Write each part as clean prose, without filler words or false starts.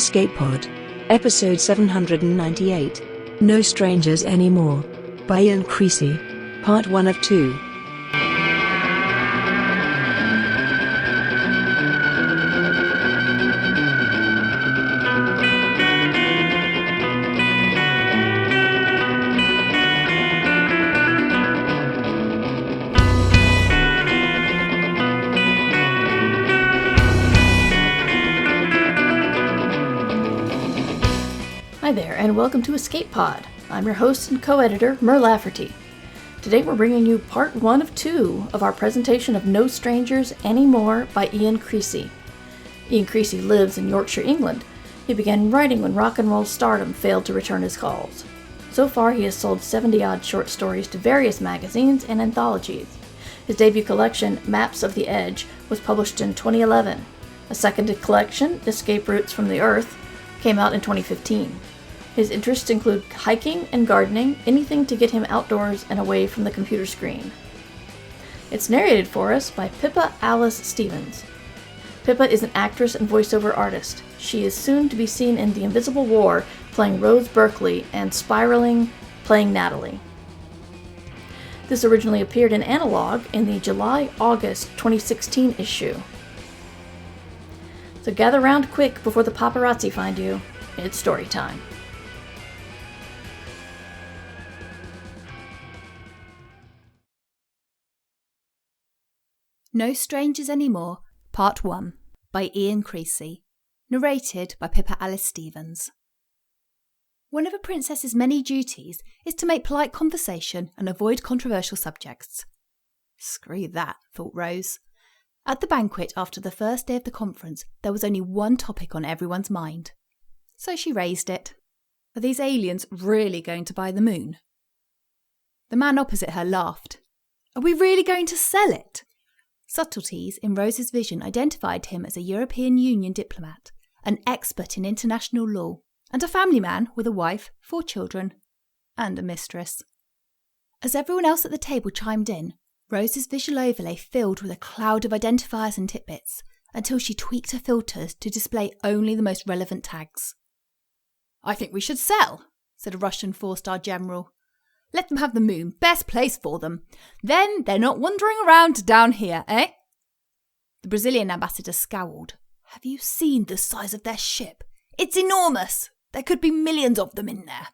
Escape Pod. Episode 798. No Strangers Anymore. By Ian Creasy. Part 1 of 2. Hi there, and welcome to Escape Pod. I'm your host and co-editor, Mer Lafferty. Today we're bringing you part 1 of 2 of our presentation of No Strangers Anymore by Ian Creasy. Ian Creasy lives in Yorkshire, England. He began writing when rock and roll stardom failed to return his calls. So far he has sold 70-odd short stories to various magazines and anthologies. His debut collection, Maps of the Edge, was published in 2011. A second collection, Escape Routes from the Earth, came out in 2015. His interests include hiking and gardening, anything to get him outdoors and away from the computer screen. It's narrated for us by Pippa Alice Stevens. Pippa is an actress and voiceover artist. She is soon to be seen in The Invisible War playing Rose Berkeley and Spiraling playing Natalie. This originally appeared in Analog in the July-August 2016 issue. So gather round quick before the paparazzi find you. It's story time. No Strangers Anymore, Part 1, by Ian Creasy, narrated by Pippa Alice Stevens. One of a princess's many duties is to make polite conversation and avoid controversial subjects. Screw that, thought Rose. At the banquet after the first day of the conference, there was only one topic on everyone's mind. So she raised it. Are these aliens really going to buy the moon? The man opposite her laughed. Are we really going to sell it? Subtleties in Rose's vision identified him as a European Union diplomat, an expert in international law, and a family man with a wife, 4 children, and a mistress. As everyone else at the table chimed in, Rose's visual overlay filled with a cloud of identifiers and tidbits until she tweaked her filters to display only the most relevant tags. I think we should sell, said a Russian 4-star general. Let them have the moon, best place for them. Then they're not wandering around down here, eh? The Brazilian ambassador scowled. Have you seen the size of their ship? It's enormous. There could be millions of them in there.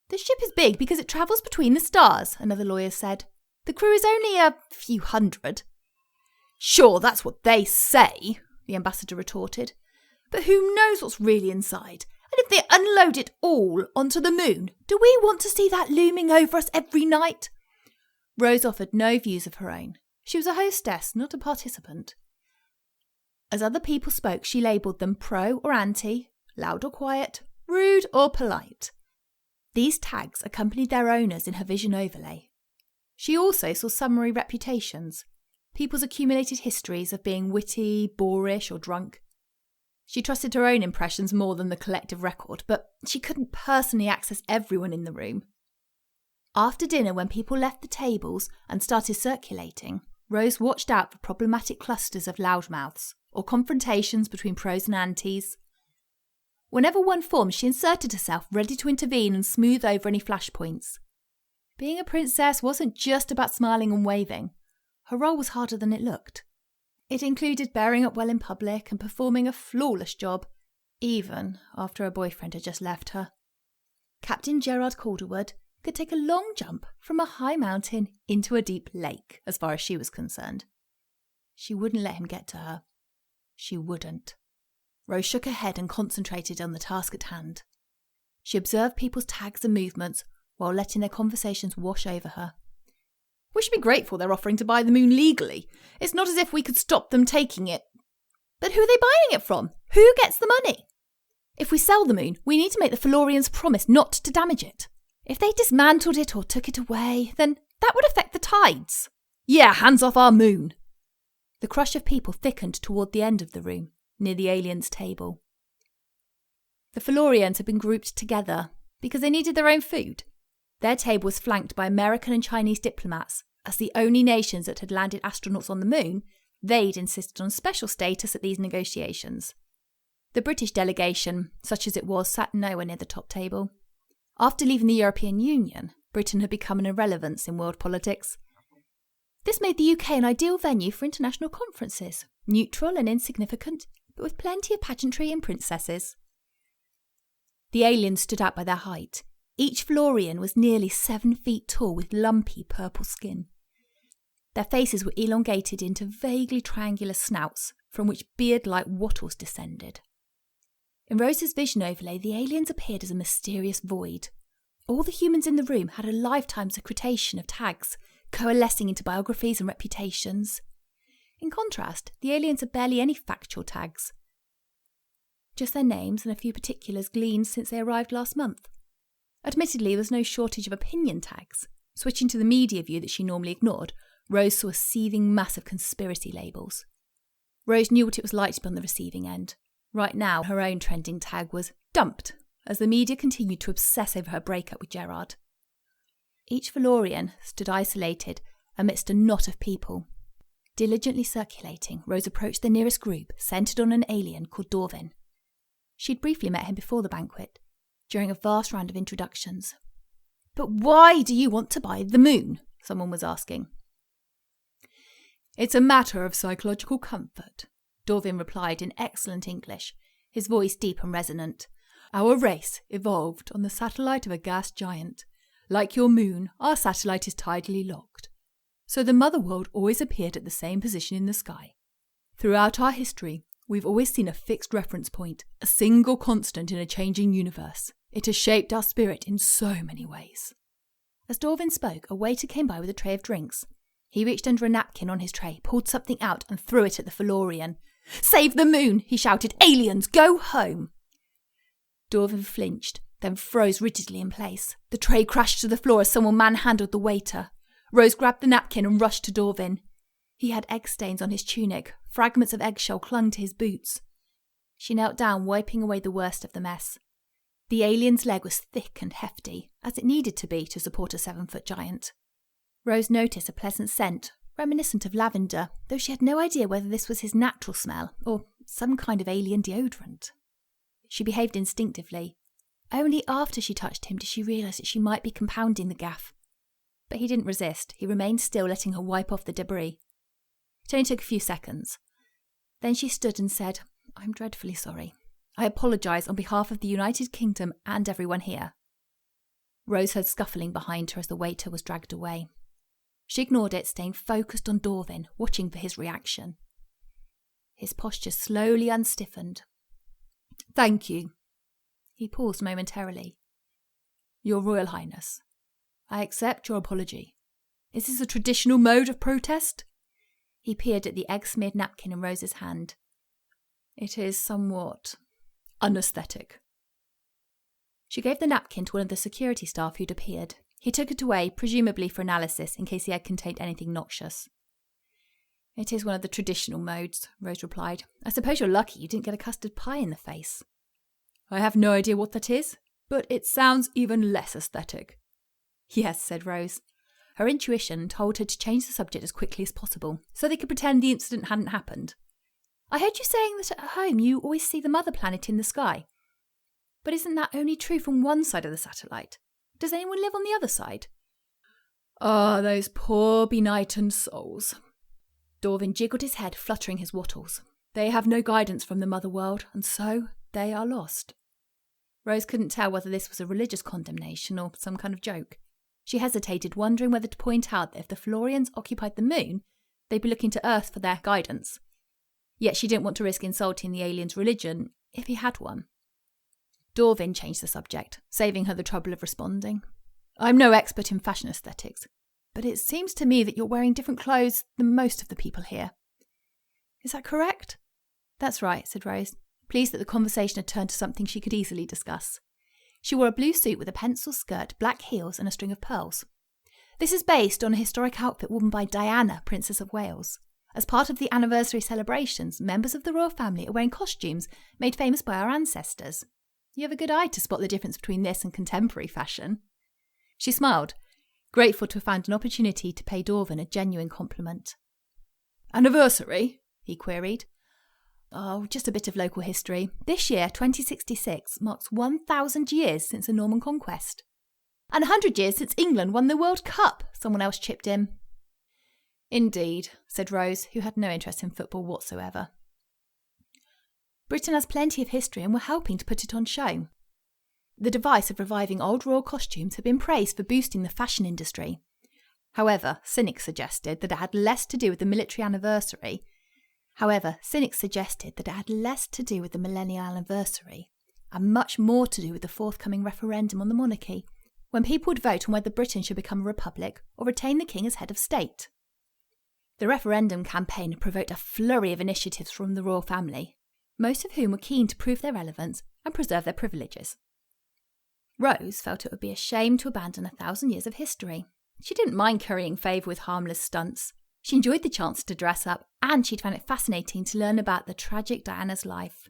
The ship is big because it travels between the stars, another lawyer said. The crew is only a few hundred. Sure, that's what they say, the ambassador retorted. But who knows what's really inside? And if they unload it all onto the moon, do we want to see that looming over us every night? Rose offered no views of her own. She was a hostess, not a participant. As other people spoke, she labelled them pro or anti, loud or quiet, rude or polite. These tags accompanied their owners in her vision overlay. She also saw summary reputations, people's accumulated histories of being witty, boorish or drunk. She trusted her own impressions more than the collective record, but she couldn't personally access everyone in the room. After dinner, when people left the tables and started circulating, Rose watched out for problematic clusters of loudmouths or confrontations between pros and antis. Whenever one formed, she inserted herself ready to intervene and smooth over any flashpoints. Being a princess wasn't just about smiling and waving. Her role was harder than it looked. It included bearing up well in public and performing a flawless job, even after her boyfriend had just left her. Captain Gerard Calderwood could take a long jump from a high mountain into a deep lake, as far as she was concerned. She wouldn't let him get to her. She wouldn't. Rose shook her head and concentrated on the task at hand. She observed people's tags and movements while letting their conversations wash over her. We should be grateful they're offering to buy the moon legally. It's not as if we could stop them taking it. But who are they buying it from? Who gets the money? If we sell the moon, we need to make the Florians promise not to damage it. If they dismantled it or took it away, then that would affect the tides. Yeah, hands off our moon. The crush of people thickened toward the end of the room, near the aliens' table. The Florians had been grouped together because they needed their own food. Their table was flanked by American and Chinese diplomats. As the only nations that had landed astronauts on the moon, they'd insisted on special status at these negotiations. The British delegation, such as it was, sat nowhere near the top table. After leaving the European Union, Britain had become an irrelevance in world politics. This made the UK an ideal venue for international conferences, neutral and insignificant, but with plenty of pageantry and princesses. The aliens stood out by their height. Each Florian was nearly 7 feet tall with lumpy purple skin. Their faces were elongated into vaguely triangular snouts from which beard-like wattles descended. In Rose's vision overlay, the aliens appeared as a mysterious void. All the humans in the room had a lifetime's accretion of tags, coalescing into biographies and reputations. In contrast, the aliens had barely any factual tags. Just their names and a few particulars gleaned since they arrived last month. Admittedly, there was no shortage of opinion tags. Switching to the media view that she normally ignored, Rose saw a seething mass of conspiracy labels. Rose knew what it was like to be on the receiving end. Right now, her own trending tag was dumped, as the media continued to obsess over her breakup with Gerard. Each Valorian stood isolated amidst a knot of people. Diligently circulating, Rose approached the nearest group, centred on an alien called Dorvin. She'd briefly met him before the banquet, during a vast round of introductions. "But why do you want to buy the moon?" someone was asking. "It's a matter of psychological comfort," Dorvin replied in excellent English, his voice deep and resonant. "Our race evolved on the satellite of a gas giant. Like your moon, our satellite is tidally locked. So the mother world always appeared at the same position in the sky. Throughout our history, we've always seen a fixed reference point, a single constant in a changing universe. It has shaped our spirit in so many ways." As Dorvin spoke, a waiter came by with a tray of drinks. He reached under a napkin on his tray, pulled something out and threw it at the Valorian. "Save the moon!" he shouted. "Aliens, go home!" Dorvin flinched, then froze rigidly in place. The tray crashed to the floor as someone manhandled the waiter. Rose grabbed the napkin and rushed to Dorvin. He had egg stains on his tunic. Fragments of eggshell clung to his boots. She knelt down, wiping away the worst of the mess. The alien's leg was thick and hefty, as it needed to be to support a 7-foot giant. Rose noticed a pleasant scent, reminiscent of lavender, though she had no idea whether this was his natural smell or some kind of alien deodorant. She behaved instinctively. Only after she touched him did she realise that she might be compounding the gaffe. But he didn't resist. He remained still, letting her wipe off the debris. It only took a few seconds. Then she stood and said, "I'm dreadfully sorry. I apologise on behalf of the United Kingdom and everyone here." Rose heard scuffling behind her as the waiter was dragged away. She ignored it, staying focused on Dorvin, watching for his reaction. His posture slowly unstiffened. "Thank you." He paused momentarily. "Your Royal Highness, I accept your apology. Is this a traditional mode of protest?" He peered at the egg-smeared napkin in Rose's hand. "It is somewhat unaesthetic." She gave the napkin to one of the security staff who'd appeared. He took it away, presumably for analysis, in case the egg contained anything noxious. "It is one of the traditional modes," Rose replied. "I suppose you're lucky you didn't get a custard pie in the face." "I have no idea what that is, but it sounds even less aesthetic." "Yes," said Rose. Her intuition told her to change the subject as quickly as possible, so they could pretend the incident hadn't happened. "I heard you saying that at home you always see the mother planet in the sky. But isn't that only true from one side of the satellite? Does anyone live on the other side?" "Ah, those poor benighted souls." Dorvin jiggled his head, fluttering his wattles. "They have no guidance from the mother world, and so they are lost." Rose couldn't tell whether this was a religious condemnation or some kind of joke. She hesitated, wondering whether to point out that if the Florians occupied the moon, they'd be looking to Earth for their guidance. Yet she didn't want to risk insulting the alien's religion, if he had one. Dorvin changed the subject, saving her the trouble of responding. "I'm no expert in fashion aesthetics, but it seems to me that you're wearing different clothes than most of the people here. Is that correct?" "That's right," said Rose, pleased that the conversation had turned to something she could easily discuss. She wore a blue suit with a pencil skirt, black heels, and a string of pearls. This is based on a historic outfit worn by Diana, Princess of Wales. As part of the anniversary celebrations, members of the royal family are wearing costumes made famous by our ancestors. You have a good eye to spot the difference between this and contemporary fashion." She smiled, grateful to have found an opportunity to pay Dorvin a genuine compliment. "Anniversary?" he queried. Oh, just a bit of local history. This year, 2066, marks 1,000 years since the Norman Conquest. And 100 years since England won the World Cup, someone else chipped in. Indeed, said Rose, who had no interest in football whatsoever. Britain has plenty of history and we're helping to put it on show. The device of reviving old royal costumes had been praised for boosting the fashion industry. However, cynics suggested that it had less to do with the millennial anniversary and much more to do with the forthcoming referendum on the monarchy, when people would vote on whether Britain should become a republic or retain the king as head of state. The referendum campaign had provoked a flurry of initiatives from the royal family, most of whom were keen to prove their relevance and preserve their privileges. Rose felt it would be a shame to abandon 1,000 years of history. She didn't mind currying favour with harmless stunts. She enjoyed the chance to dress up, and she'd found it fascinating to learn about the tragic Diana's life.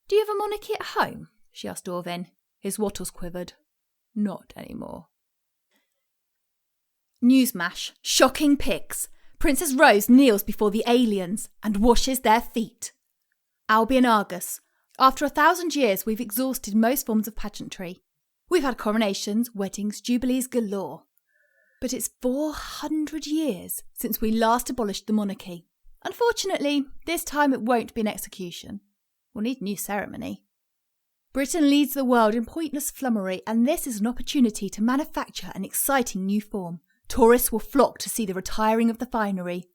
"Do you have a monarchy at home?" she asked Orvin. His wattles quivered. "Not anymore." Newsmash. Shocking pics. Princess Rose kneels before the aliens and washes their feet. Albion Argus. After 1,000 years, we've exhausted most forms of pageantry. We've had coronations, weddings, jubilees galore. But it's 400 years since we last abolished the monarchy. Unfortunately, this time it won't be an execution. We'll need a new ceremony. Britain leads the world in pointless flummery, and this is an opportunity to manufacture an exciting new form. Tourists will flock to see the retiring of the finery.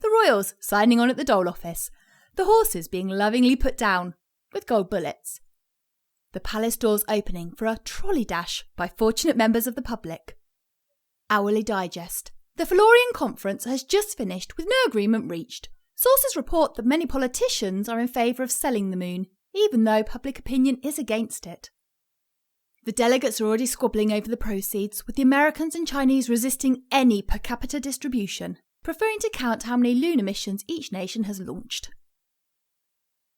The royals signing on at the dole office. The horses being lovingly put down, with gold bullets. The palace doors opening for a trolley dash by fortunate members of the public. Hourly Digest. The Florian Conference has just finished with no agreement reached. Sources report that many politicians are in favour of selling the moon, even though public opinion is against it. The delegates are already squabbling over the proceeds, with the Americans and Chinese resisting any per capita distribution, preferring to count how many lunar missions each nation has launched.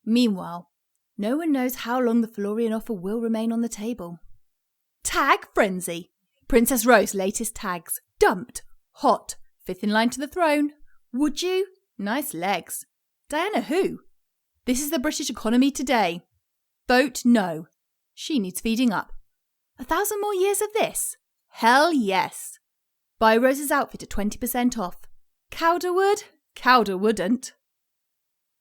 Meanwhile, no one knows how long the Florian offer will remain on the table. Tag frenzy. Princess Rose's latest tags. Dumped. Hot. 5th in line to the throne. Would you? Nice legs. Diana who? This is the British economy today. Vote no. She needs feeding up. 1,000 more years of this? Hell yes. Buy Rose's outfit at 20% off. Cowderwood? Cowder wouldn't.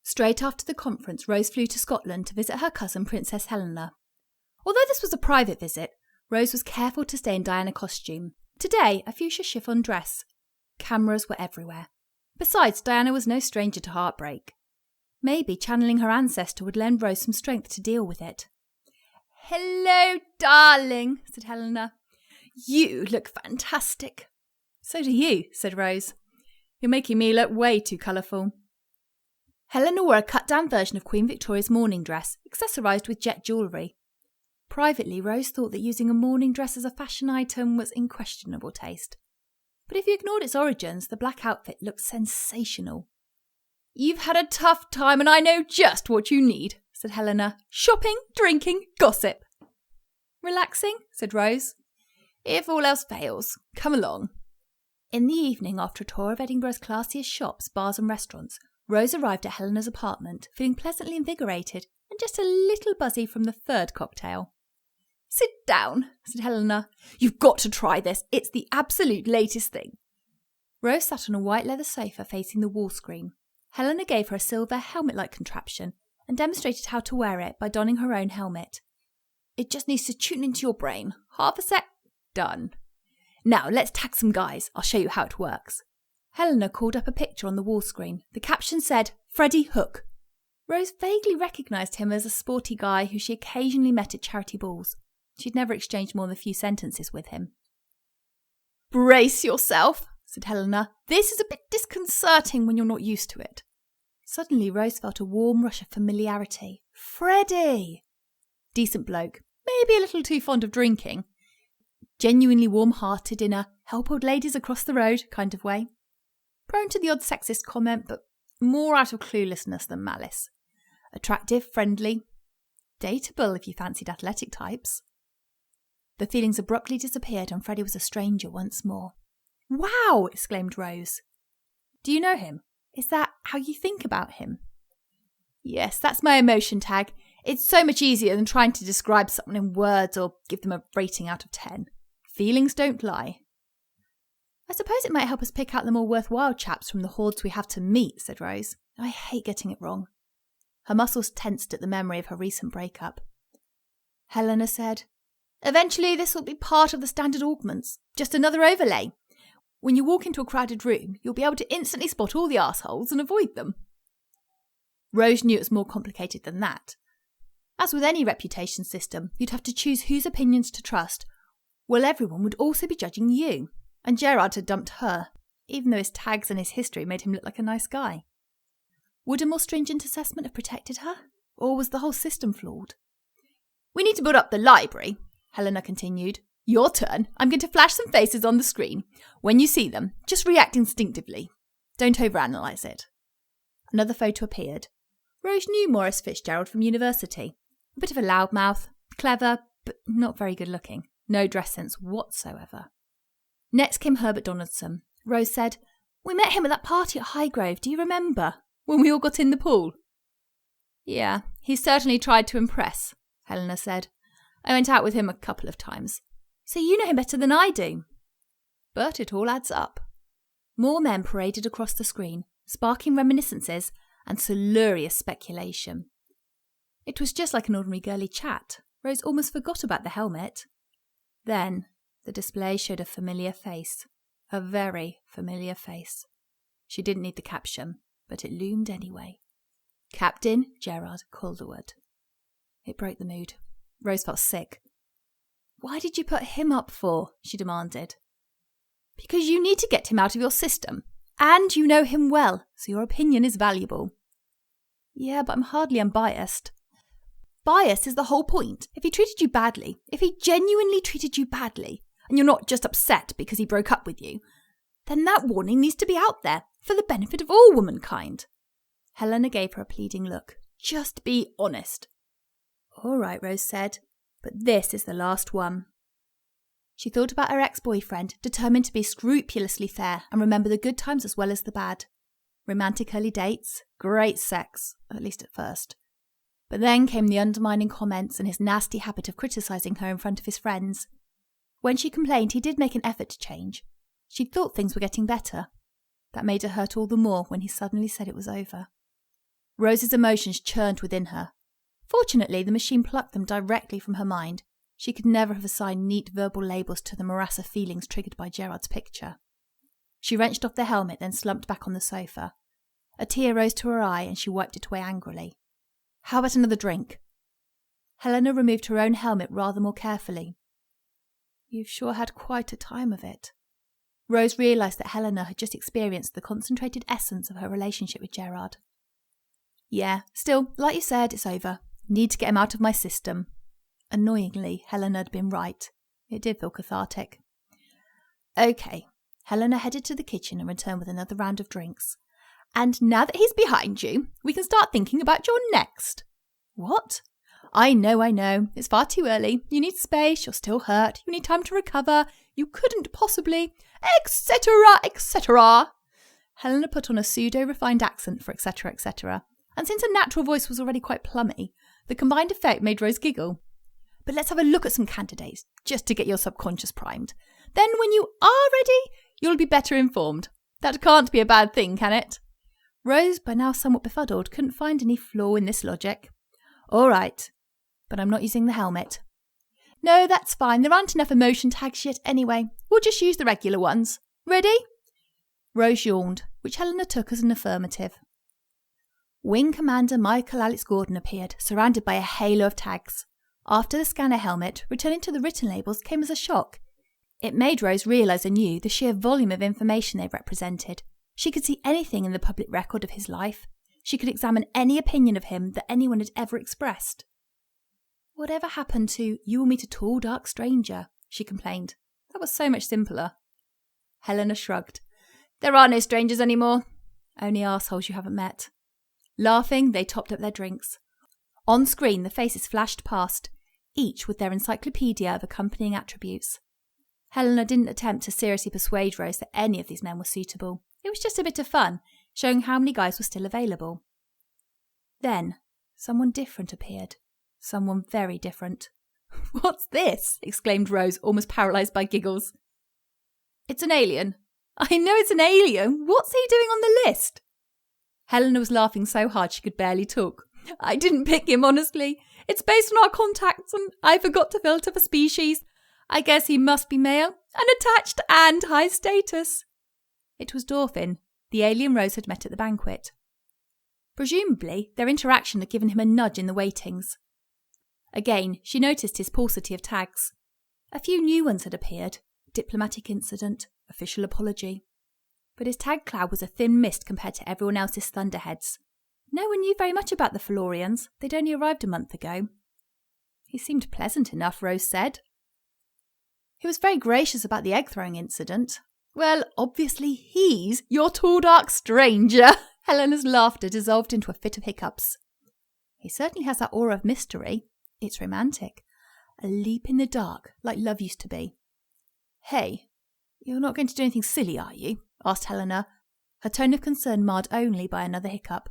Straight after the conference, Rose flew to Scotland to visit her cousin Princess Helena. Although this was a private visit, Rose was careful to stay in Diana costume. Today, a fuchsia chiffon dress. Cameras were everywhere. Besides, Diana was no stranger to heartbreak. Maybe channeling her ancestor would lend Rose some strength to deal with it. "Hello, darling," said Helena. "You look fantastic." "So do you," said Rose. "You're making me look way too colourful." Helena wore a cut-down version of Queen Victoria's morning dress, accessorised with jet jewellery. Privately, Rose thought that using a morning dress as a fashion item was in questionable taste. But if you ignored its origins, the black outfit looked sensational. "You've had a tough time and I know just what you need," said Helena. "Shopping, drinking, gossip." "Relaxing," said Rose. "If all else fails, come along." In the evening, after a tour of Edinburgh's classiest shops, bars and restaurants, Rose arrived at Helena's apartment, feeling pleasantly invigorated and just a little buzzy from the third cocktail. "Sit down," said Helena. "You've got to try this. It's the absolute latest thing." Rose sat on a white leather sofa facing the wall screen. Helena gave her a silver helmet-like contraption and demonstrated how to wear it by donning her own helmet. "It just needs to tune into your brain. Half a sec. Done. Now let's tag some guys. I'll show you how it works." Helena called up a picture on the wall screen. The caption said, "Freddie Hook." Rose vaguely recognised him as a sporty guy who she occasionally met at charity balls. She'd never exchanged more than a few sentences with him. "Brace yourself," said Helena. "This is a bit disconcerting when you're not used to it." Suddenly Rose felt a warm rush of familiarity. Freddie! Decent bloke, maybe a little too fond of drinking. Genuinely warm-hearted in a help old ladies across the road kind of way. Prone to the odd sexist comment, but more out of cluelessness than malice. Attractive, friendly. Dateable if you fancied athletic types. The feelings abruptly disappeared and Freddie was a stranger once more. "Wow!" exclaimed Rose. "Do you know him? Is that how you think about him?" Yes, that's my emotion tag. It's so much easier than trying to describe someone in words or give them a rating out of 10. Feelings don't lie. I suppose it might help us pick out the more worthwhile chaps from the hordes we have to meet, said Rose. I hate getting it wrong. Her muscles tensed at the memory of her recent breakup. Helena said, Eventually this will be part of the standard augments, just another overlay. When you walk into a crowded room, you'll be able to instantly spot all the arseholes and avoid them. Rose knew it was more complicated than that. As with any reputation system, you'd have to choose whose opinions to trust. Well, everyone would also be judging you, and Gerard had dumped her, even though his tags and his history made him look like a nice guy. Would a more stringent assessment have protected her, or was the whole system flawed? We need to build up the library, Helena continued. Your turn. I'm going to flash some faces on the screen. When you see them, just react instinctively. Don't overanalyze it. Another photo appeared. Rose knew Maurice Fitzgerald from university. A bit of a loudmouth, clever, but not very good looking. No dress sense whatsoever. Next came Herbert Donaldson. Rose said, We met him at that party at Highgrove, do you remember? When we all got in the pool. Yeah, he certainly tried to impress, Helena said. I went out with him a couple of times. So you know him better than I do. But it all adds up. More men paraded across the screen, sparking reminiscences and salurious speculation. It was just like an ordinary girly chat. Rose almost forgot about the helmet. Then the display showed a familiar face. A very familiar face. She didn't need the caption, but it loomed anyway. Captain Gerard Calderwood. It broke the mood. Rose felt sick. Why did you put him up for? She demanded. Because you need to get him out of your system. And you know him well, so your opinion is valuable. Yeah, but I'm hardly unbiased. Bias is the whole point. If he treated you badly, if he genuinely treated you badly, and you're not just upset because he broke up with you, then that warning needs to be out there for the benefit of all womankind. Helena gave her a pleading look. Just be honest. All right, Rose said, but this is the last one. She thought about her ex-boyfriend, determined to be scrupulously fair and remember the good times as well as the bad. Romantic early dates, great sex, at least at first. But then came the undermining comments and his nasty habit of criticising her in front of his friends. When she complained, he did make an effort to change. She thought things were getting better. That made her hurt all the more when he suddenly said it was over. Rose's emotions churned within her. Fortunately, the machine plucked them directly from her mind. She could never have assigned neat verbal labels to the morass of feelings triggered by Gerard's picture. She wrenched off the helmet, then slumped back on the sofa. A tear rose to her eye and she wiped it away angrily. How about another drink? Helena removed her own helmet rather more carefully. You've sure had quite a time of it. Rose realised that Helena had just experienced the concentrated essence of her relationship with Gerard. Yeah, still, like you said, it's over. Need to get him out of my system. Annoyingly, Helena had been right. It did feel cathartic. Okay, Helena headed to the kitchen and returned with another round of drinks. And now that he's behind you, we can start thinking about your next. What? I know. It's far too early. You need space, you're still hurt, you need time to recover, you couldn't possibly, etc., etc. Helena put on a pseudo-refined accent for etc., etc. And since her natural voice was already quite plummy, the combined effect made Rose giggle. But let's have a look at some candidates, just to get your subconscious primed. Then when you are ready, you'll be better informed. That can't be a bad thing, can it? Rose, by now somewhat befuddled, couldn't find any flaw in this logic. All right, but I'm not using the helmet. No, that's fine. There aren't enough emotion tags yet anyway. We'll just use the regular ones. Ready? Rose yawned, which Helena took as an affirmative. Wing Commander Michael Alex Gordon appeared, surrounded by a halo of tags. After the scanner helmet, returning to the written labels came as a shock. It made Rose realise anew the sheer volume of information they represented. She could see anything in the public record of his life. She could examine any opinion of him that anyone had ever expressed. Whatever happened to "you will meet a tall, dark stranger," she complained. That was so much simpler. Helena shrugged. There are no strangers anymore. Only arseholes you haven't met. Laughing, they topped up their drinks. On screen, the faces flashed past, each with their encyclopedia of accompanying attributes. Helena didn't attempt to seriously persuade Rose that any of these men were suitable. It was just a bit of fun, showing how many guys were still available. Then, someone different appeared. Someone very different. "What's this?" exclaimed Rose, almost paralysed by giggles. "It's an alien." "I know it's an alien. What's he doing on the list?" Helena was laughing so hard she could barely talk. "I didn't pick him, honestly. It's based on our contacts, and I forgot to filter for species. I guess he must be male, unattached and high status." It was Dorfin, the alien Rose had met at the banquet. Presumably, their interaction had given him a nudge in the waitings. Again, she noticed his paucity of tags. A few new ones had appeared. Diplomatic incident, official apology. But his tag cloud was a thin mist compared to everyone else's thunderheads. No one knew very much about the Florians. They'd only arrived a month ago. He seemed pleasant enough, Rose said. He was very gracious about the egg-throwing incident. "Well, obviously he's your tall, dark stranger." Helena's laughter dissolved into a fit of hiccups. "He certainly has that aura of mystery. It's romantic. A leap in the dark, like love used to be." "Hey, you're not going to do anything silly, are you?" asked Helena, her tone of concern marred only by another hiccup.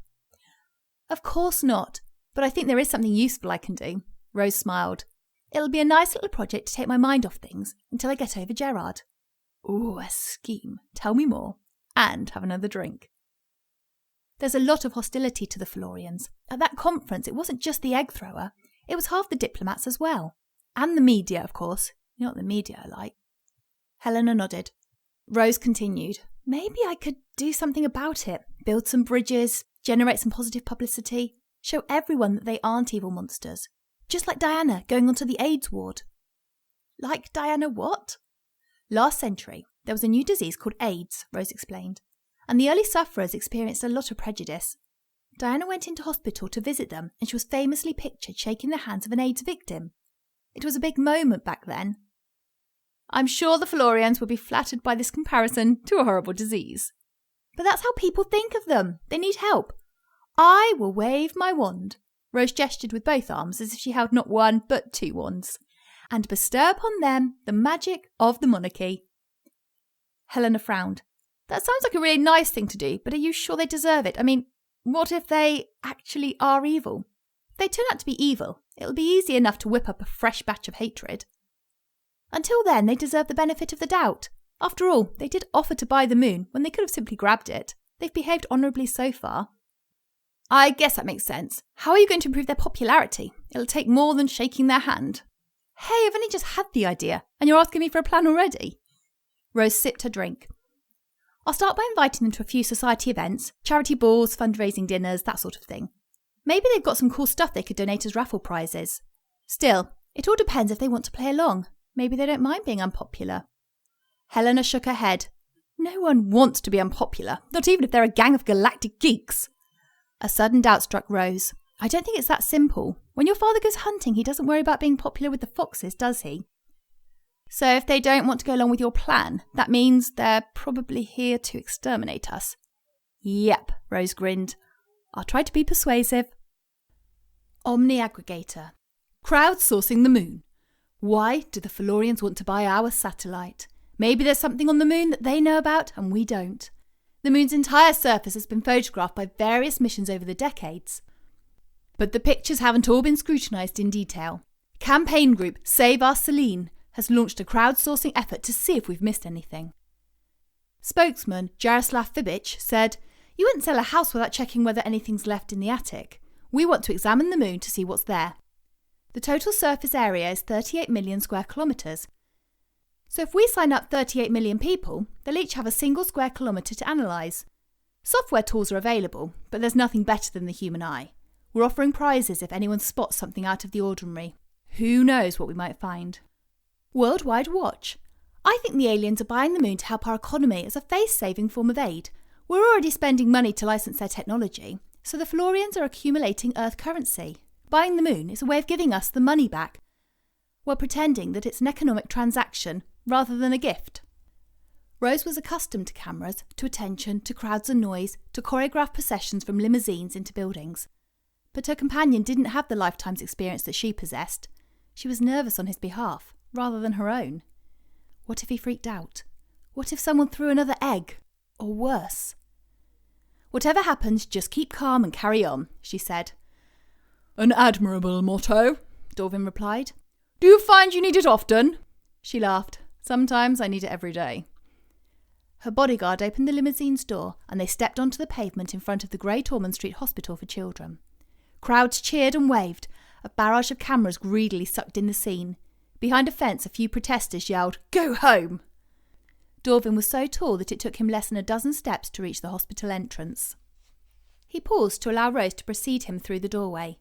"Of course not, but I think there is something useful I can do." Rose smiled. "It'll be a nice little project to take my mind off things until I get over Gerard." "Ooh, a scheme. Tell me more. And have another drink." "There's a lot of hostility to the Florians. At that conference, it wasn't just the egg thrower. It was half the diplomats as well. And the media, of course. You know what the media are like." Helena nodded. Rose continued. "Maybe I could do something about it. Build some bridges, generate some positive publicity, show everyone that they aren't evil monsters. Just like Diana going onto the AIDS ward." "Like Diana what?" "Last century, there was a new disease called AIDS," Rose explained, "and the early sufferers experienced a lot of prejudice. Diana went into hospital to visit them, and she was famously pictured shaking the hands of an AIDS victim. It was a big moment back then." "I'm sure the Florians would be flattered by this comparison to a horrible disease." "But that's how people think of them. They need help. I will wave my wand." Rose gestured with both arms as if she held not one but two wands. "And bestow upon them the magic of the monarchy." Helena frowned. "That sounds like a really nice thing to do, but are you sure they deserve it? I mean, what if they actually are evil? If they turn out to be evil, it'll be easy enough to whip up a fresh batch of hatred. Until then, they deserve the benefit of the doubt. After all, they did offer to buy the moon when they could have simply grabbed it. They've behaved honourably so far." "I guess that makes sense. How are you going to improve their popularity? It'll take more than shaking their hand." "Hey, I've only just had the idea, and you're asking me for a plan already?" Rose sipped her drink. "I'll start by inviting them to a few society events, charity balls, fundraising dinners, that sort of thing. Maybe they've got some cool stuff they could donate as raffle prizes. Still, it all depends if they want to play along. Maybe they don't mind being unpopular." Helena shook her head. "No one wants to be unpopular, not even if they're a gang of galactic geeks." A sudden doubt struck Rose. "I don't think it's that simple. When your father goes hunting, he doesn't worry about being popular with the foxes, does he?" "So if they don't want to go along with your plan, that means they're probably here to exterminate us." "Yep," Rose grinned. "I'll try to be persuasive." Omni Aggregator. Crowdsourcing the moon. Why do the Florians want to buy our satellite? Maybe there's something on the moon that they know about and we don't. The moon's entire surface has been photographed by various missions over the decades. But the pictures haven't all been scrutinised in detail. Campaign group Save Our Selene has launched a crowdsourcing effort to see if we've missed anything. Spokesman Jaroslav Fibic said, "You wouldn't sell a house without checking whether anything's left in the attic. We want to examine the moon to see what's there. The total surface area is 38 million square kilometres. So if we sign up 38 million people, they'll each have a single square kilometre to analyse. Software tools are available, but there's nothing better than the human eye. We're offering prizes if anyone spots something out of the ordinary. Who knows what we might find." Worldwide Watch. I think the aliens are buying the moon to help our economy as a face-saving form of aid. We're already spending money to license their technology, so the Florians are accumulating Earth currency. Buying the moon is a way of giving us the money back. We're pretending that it's an economic transaction rather than a gift. Rose was accustomed to cameras, to attention, to crowds and noise, to choreographed processions from limousines into buildings. But her companion didn't have the lifetime's experience that she possessed. She was nervous on his behalf, rather than her own. What if he freaked out? What if someone threw another egg? Or worse? Whatever happens, just keep calm and carry on, she said. An admirable motto, Dorvin replied. Do you find you need it often? She laughed. Sometimes I need it every day. Her bodyguard opened the limousine's door and they stepped onto the pavement in front of the Great Ormond Street Hospital for Children. Crowds cheered and waved. A barrage of cameras greedily sucked in the scene. Behind a fence, a few protesters yelled, "Go home!" Dorvin was so tall that it took him less than a dozen steps to reach the hospital entrance. He paused to allow Rose to precede him through the doorway.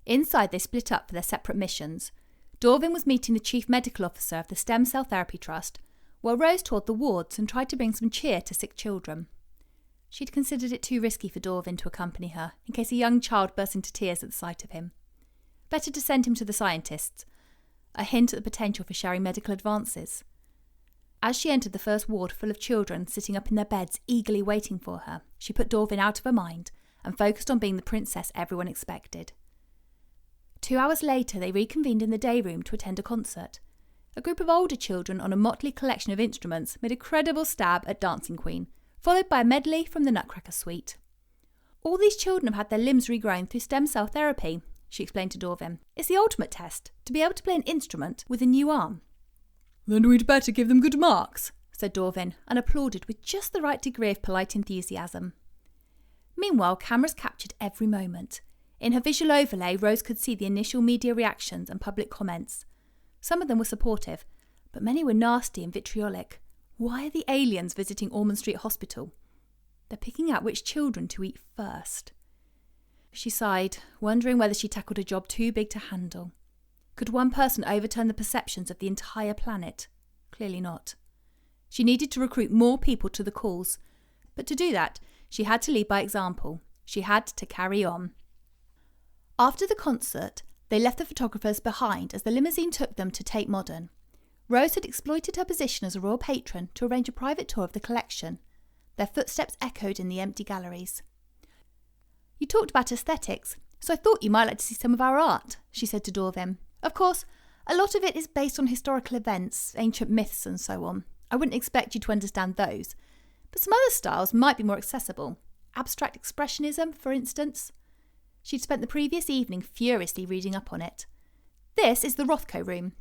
Inside, they split up for their separate missions. Dorvin was meeting the Chief Medical Officer of the Stem Cell Therapy Trust, while Rose toured the wards and tried to bring some cheer to sick children. She'd considered it too risky for Dorvin to accompany her, in case a young child burst into tears at the sight of him. Better to send him to the scientists, a hint at the potential for sharing medical advances. As she entered the first ward full of children sitting up in their beds eagerly waiting for her, she put Dorvin out of her mind and focused on being the princess everyone expected. 2 hours later, they reconvened in the day room to attend a concert. A group of older children on a motley collection of instruments made a credible stab at Dancing Queen, followed by a medley from the Nutcracker Suite. All these children have had their limbs regrown through stem cell therapy, she explained to Dorvin. It's the ultimate test, to be able to play an instrument with a new arm. Then we'd better give them good marks, said Dorvin, and applauded with just the right degree of polite enthusiasm. Meanwhile, cameras captured every moment. In her visual overlay, Rose could see the initial media reactions and public comments. Some of them were supportive, but many were nasty and vitriolic. Why are the aliens visiting Ormond Street Hospital? They're picking out which children to eat first. She sighed, wondering whether she tackled a job too big to handle. Could one person overturn the perceptions of the entire planet? Clearly not. She needed to recruit more people to the cause, but to do that, she had to lead by example. She had to carry on. After the concert, they left the photographers behind as the limousine took them to Tate Modern. Rose had exploited her position as a royal patron to arrange a private tour of the collection. Their footsteps echoed in the empty galleries. You talked about aesthetics, so I thought you might like to see some of our art, she said to Dorvin. Of course, a lot of it is based on historical events, ancient myths and so on. I wouldn't expect you to understand those. But some other styles might be more accessible. Abstract expressionism, for instance. She'd spent the previous evening furiously reading up on it. This is the Rothko room.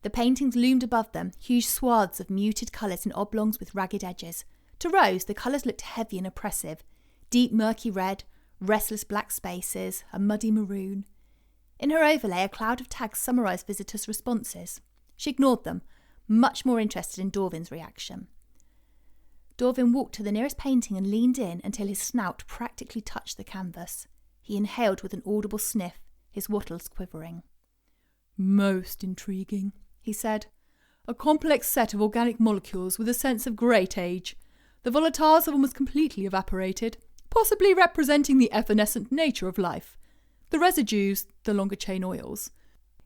The paintings loomed above them, huge swaths of muted colours in oblongs with ragged edges. To Rose, the colours looked heavy and oppressive. Deep murky red, restless black spaces, a muddy maroon. In her overlay, a cloud of tags summarised visitors' responses. She ignored them, much more interested in Dorvin's reaction. Dorvin walked to the nearest painting and leaned in until his snout practically touched the canvas. He inhaled with an audible sniff, his wattles quivering. Most intriguing, he said. A complex set of organic molecules with a sense of great age. The volatiles have almost completely evaporated, possibly representing the evanescent nature of life. The residues, the longer chain oils,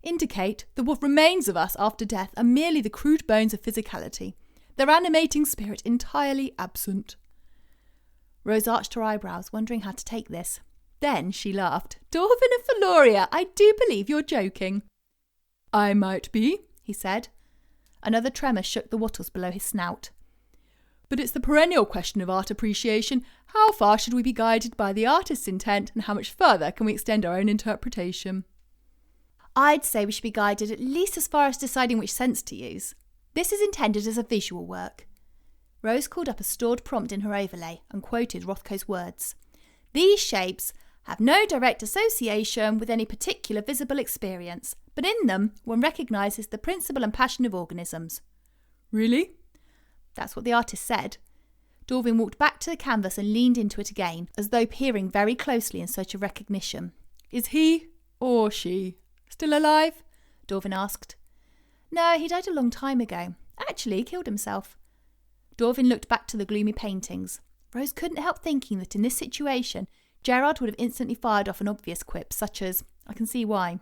indicate that what remains of us after death are merely the crude bones of physicality, their animating spirit entirely absent. Rose arched her eyebrows, wondering how to take this. Then she laughed. Dorvin and Feloria, I do believe you're joking. I might be, he said. Another tremor shook the wattles below his snout. But it's the perennial question of art appreciation. How far should we be guided by the artist's intent, and how much further can we extend our own interpretation? I'd say we should be guided at least as far as deciding which sense to use. This is intended as a visual work. Rose called up a stored prompt in her overlay and quoted Rothko's words. These shapes have no direct association with any particular visible experience, but in them one recognises the principle and passion of organisms. Really? That's what the artist said. Dorvin walked back to the canvas and leaned into it again, as though peering very closely in search of recognition. Is he, or she, still alive? Dorvin asked. No, he died a long time ago. Actually, he killed himself. Dorvin looked back to the gloomy paintings. Rose couldn't help thinking that in this situation, Gerard would have instantly fired off an obvious quip, such as, I can see why.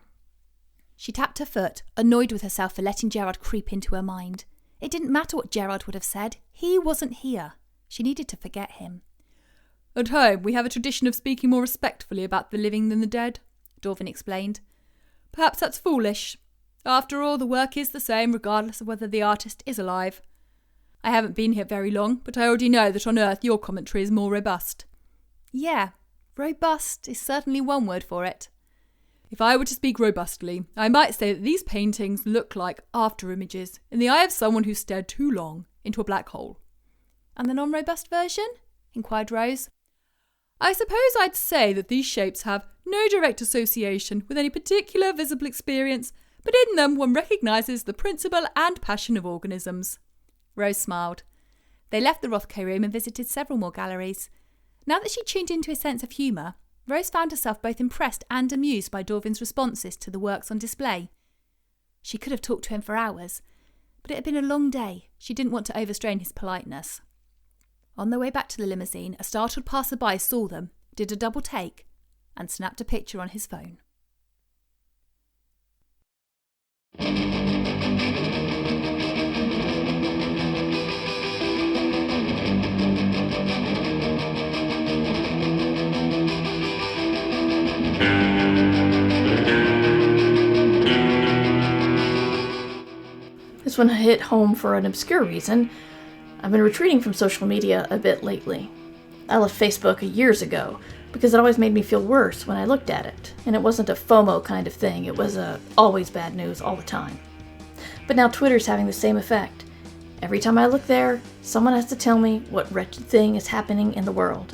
She tapped her foot, annoyed with herself for letting Gerard creep into her mind. It didn't matter what Gerard would have said. He wasn't here. She needed to forget him. At home, we have a tradition of speaking more respectfully about the living than the dead, Dorvin explained. Perhaps that's foolish. After all, the work is the same regardless of whether the artist is alive. I haven't been here very long, but I already know that on Earth your commentary is more robust. Yeah, robust is certainly one word for it. If I were to speak robustly, I might say that these paintings look like after images in the eye of someone who stared too long into a black hole. And the non-robust version? Inquired Rose. I suppose I'd say that these shapes have no direct association with any particular visible experience, but in them one recognises the principle and passion of organisms. Rose smiled. They left the Rothko room and visited several more galleries. Now that she tuned into his sense of humour, Rose found herself both impressed and amused by Dorvin's responses to the works on display. She could have talked to him for hours, but it had been a long day. She didn't want to overstrain his politeness. On their way back to the limousine, a startled passer-by saw them, did a double take, and snapped a picture on his phone. This one hit home for an obscure reason. I've been retreating from social media a bit lately. I left Facebook years ago because it always made me feel worse when I looked at it, and it wasn't a FOMO kind of thing, it was always bad news all the time. But now Twitter's having the same effect. Every time I look there, someone has to tell me what wretched thing is happening in the world.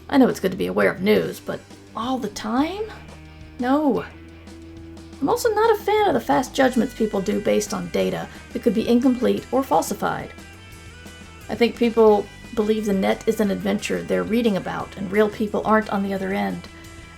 I know it's good to be aware of news, but all the time? No. I'm also not a fan of the fast judgments people do based on data that could be incomplete or falsified. I think people believe the net is an adventure they're reading about and real people aren't on the other end.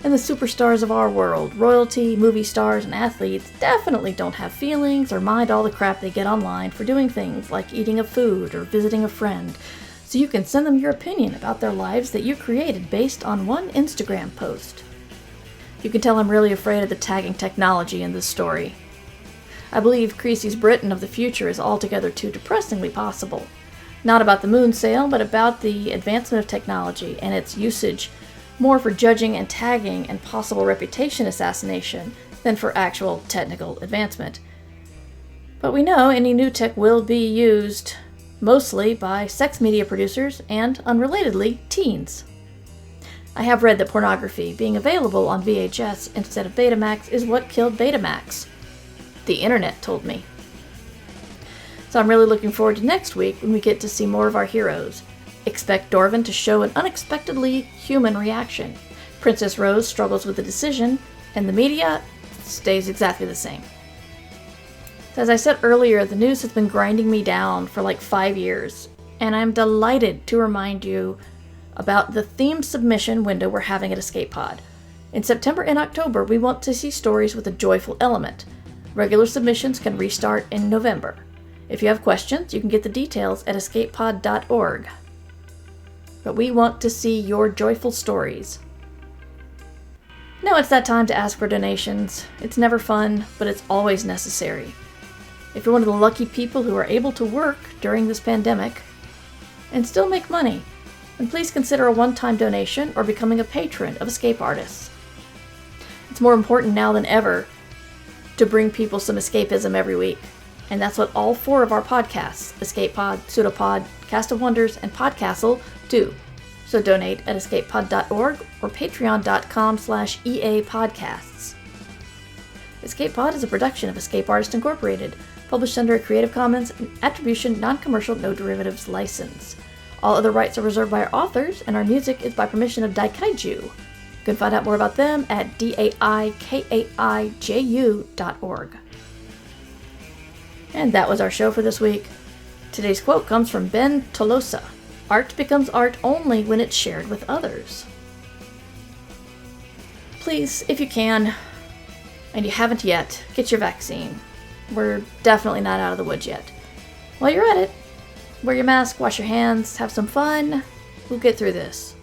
And the superstars of our world, royalty, movie stars, and athletes, definitely don't have feelings or mind all the crap they get online for doing things like eating a food or visiting a friend, so you can send them your opinion about their lives that you created based on one Instagram post. You can tell I'm really afraid of the tagging technology in this story. I believe Creasy's Britain of the future is altogether too depressingly possible. Not about the moon sail, but about the advancement of technology and its usage more for judging and tagging and possible reputation assassination than for actual technical advancement. But we know any new tech will be used mostly by sex media producers and, unrelatedly, teens. I have read that pornography being available on VHS instead of Betamax is what killed Betamax. The internet told me. So I'm really looking forward to next week when we get to see more of our heroes. Expect Dorvin to show an unexpectedly human reaction. Princess Rose struggles with the decision, and the media stays exactly the same. So as I said earlier, the news has been grinding me down for like 5 years, and I'm delighted to remind you about the theme submission window we're having at Escape Pod. In September and October, we want to see stories with a joyful element. Regular submissions can restart in November. If you have questions, you can get the details at escapepod.org. But we want to see your joyful stories. Now it's that time to ask for donations. It's never fun, but it's always necessary. If you're one of the lucky people who are able to work during this pandemic and still make money, then please consider a one-time donation or becoming a patron of Escape Artists. It's more important now than ever to bring people some escapism every week. And that's what all 4 of our podcasts, Escape Pod, Pseudopod, Cast of Wonders, and Podcastle, do. So donate at escapepod.org or patreon.com/EAPodcasts. Escape Pod is a production of Escape Artists Incorporated, published under a Creative Commons Attribution Non-Commercial No Derivatives license. All other rights are reserved by our authors, and our music is by permission of Daikaiju. You can find out more about them at daikaiju.org. And that was our show for this week. Today's quote comes from Ben Tolosa. Art becomes art only when it's shared with others. Please, if you can, and you haven't yet, get your vaccine. We're definitely not out of the woods yet. While you're at it, wear your mask, wash your hands, have some fun. We'll get through this.